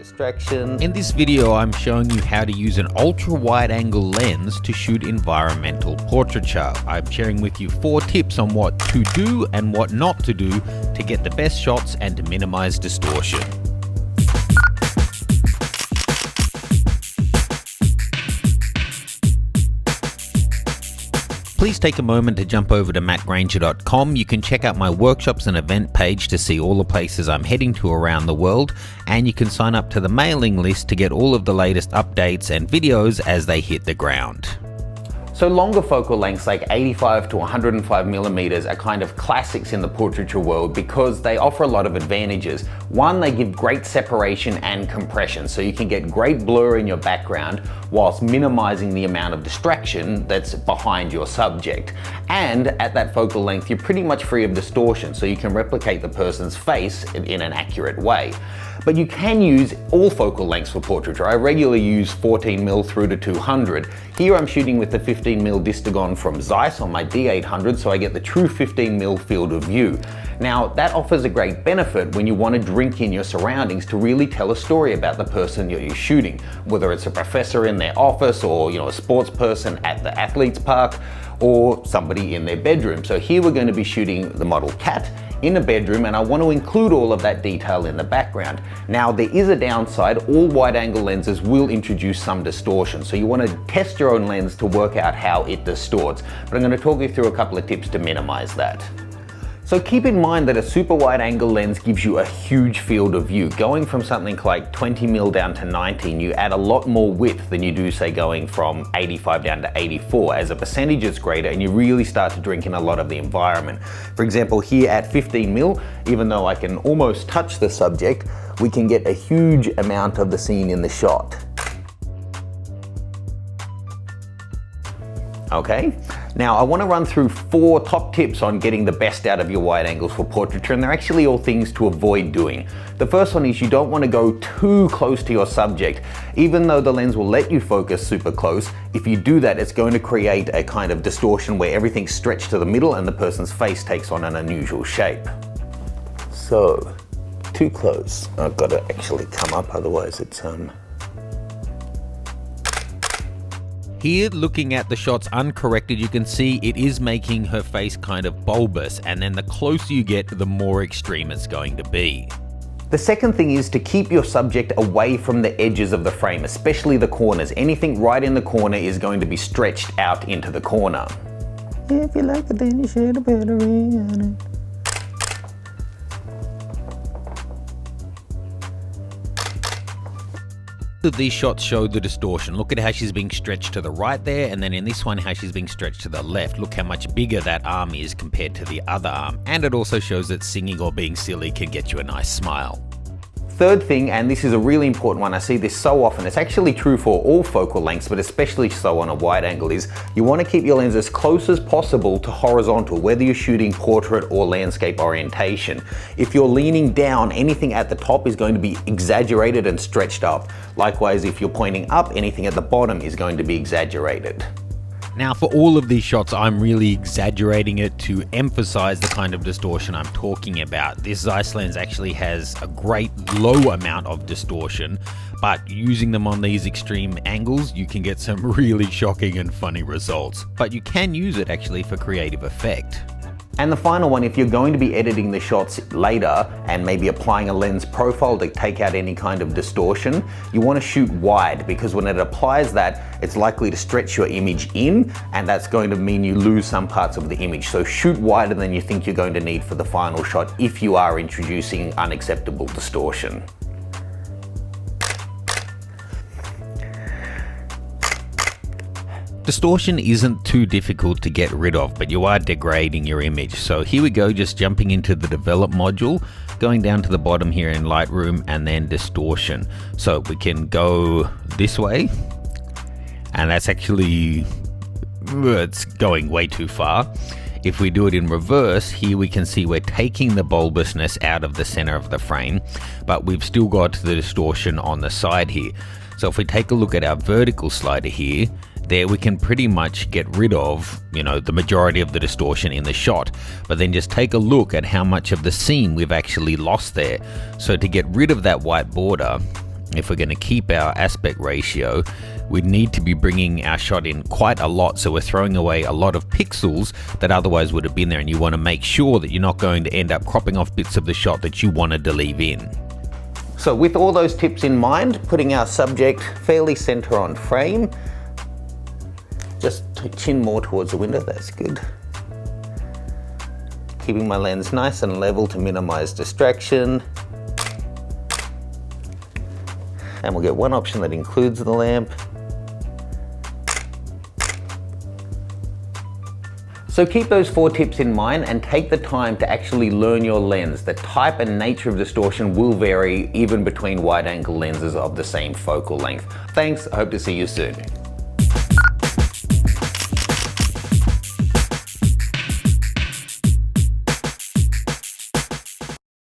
distraction. In this video, I'm showing you how to use an ultra-wide-angle lens to shoot environmental portraiture. I'm sharing with you 4 tips on what to do and what not to do to get the best shots and to minimize distortion. Please take a moment to jump over to mattgranger.com. You can check out my workshops and event page to see all the places I'm heading to around the world, and you can sign up to the mailing list to get all of the latest updates and videos as they hit the ground. So longer focal lengths like 85 to 105 millimeters are kind of classics in the portraiture world because they offer a lot of advantages. One, they give great separation and compression, so you can get great blur in your background whilst minimizing the amount of distraction that's behind your subject. And at that focal length, you're pretty much free of distortion, so you can replicate the person's face in an accurate way. But you can use all focal lengths for portraiture. I regularly use 14mm through to 200. Here I'm shooting with the 15mm distagon from Zeiss on my D800, so I get the true 15mm field of view. Now that offers a great benefit when you want to drink in your surroundings to really tell a story about the person you're shooting, whether it's a professor in their office or a sports person at the athletes park or somebody in their bedroom. So here we're going to be shooting the model Cat in a bedroom, and I want to include all of that detail in the background. Now there is a downside. All wide angle lenses will introduce some distortion, so you want to test your own lens to work out how it distorts. But I'm going to talk you through a couple of tips to minimize that. So keep in mind that a super wide angle lens gives you a huge field of view. Going from something like 20mm down to 19, you add a lot more width than you do say going from 85 down to 84. As a percentage it's greater and you really start to drink in a lot of the environment. For example, here at 15mm, even though I can almost touch the subject, we can get a huge amount of the scene in the shot. Okay, now I want to run through 4 top tips on getting the best out of your wide angles for portraiture, and they're actually all things to avoid doing. The first one is you don't want to go too close to your subject. Even though the lens will let you focus super close, if you do that, it's going to create a kind of distortion where everything's stretched to the middle and the person's face takes on an unusual shape. So, too close. I've got to actually come up, otherwise it's Here, looking at the shots uncorrected, you can see it is making her face kind of bulbous, and then the closer you get, the more extreme it's going to be. The second thing is to keep your subject away from the edges of the frame, especially the corners. Anything right in the corner is going to be stretched out into the corner. If you like it, then you should have put a ring on it. Of these shots show the distortion. Look at how she's being stretched to the right there, and then in this one how she's being stretched to the left. Look how much bigger that arm is compared to the other arm. And it also shows that singing or being silly can get you a nice smile. Third thing, and this is a really important one, I see this so often, it's actually true for all focal lengths, but especially so on a wide angle, is you want to keep your lens as close as possible to horizontal, whether you're shooting portrait or landscape orientation. If you're leaning down, anything at the top is going to be exaggerated and stretched up. Likewise, if you're pointing up, anything at the bottom is going to be exaggerated. Now for all of these shots, I'm really exaggerating it to emphasize the kind of distortion I'm talking about. This Zeiss lens actually has a great low amount of distortion, but using them on these extreme angles, you can get some really shocking and funny results. But you can use it actually for creative effect. And the final one, if you're going to be editing the shots later and maybe applying a lens profile to take out any kind of distortion, you want to shoot wide, because when it applies that, it's likely to stretch your image in, and that's going to mean you lose some parts of the image. So shoot wider than you think you're going to need for the final shot if you are introducing unacceptable distortion. Distortion isn't too difficult to get rid of, but you are degrading your image. So here we go, just jumping into the develop module, going down to the bottom here in Lightroom, and then distortion. So we can go this way, and that's actually, it's going way too far. If we do it in reverse, here we can see we're taking the bulbousness out of the center of the frame, but we've still got the distortion on the side here. So if we take a look at our vertical slider here, there we can pretty much get rid of, the majority of the distortion in the shot, but then just take a look at how much of the scene we've actually lost there. So to get rid of that white border, if we're going to keep our aspect ratio, we need to be bringing our shot in quite a lot, so we're throwing away a lot of pixels that otherwise would have been there, and you want to make sure that you're not going to end up cropping off bits of the shot that you wanted to leave in. So with all those tips in mind, putting our subject fairly center on frame, just chin more towards the window, that's good. Keeping my lens nice and level to minimize distraction. And we'll get one option that includes the lamp. So keep those 4 tips in mind and take the time to actually learn your lens. The type and nature of distortion will vary even between wide-angle lenses of the same focal length. Thanks, I hope to see you soon.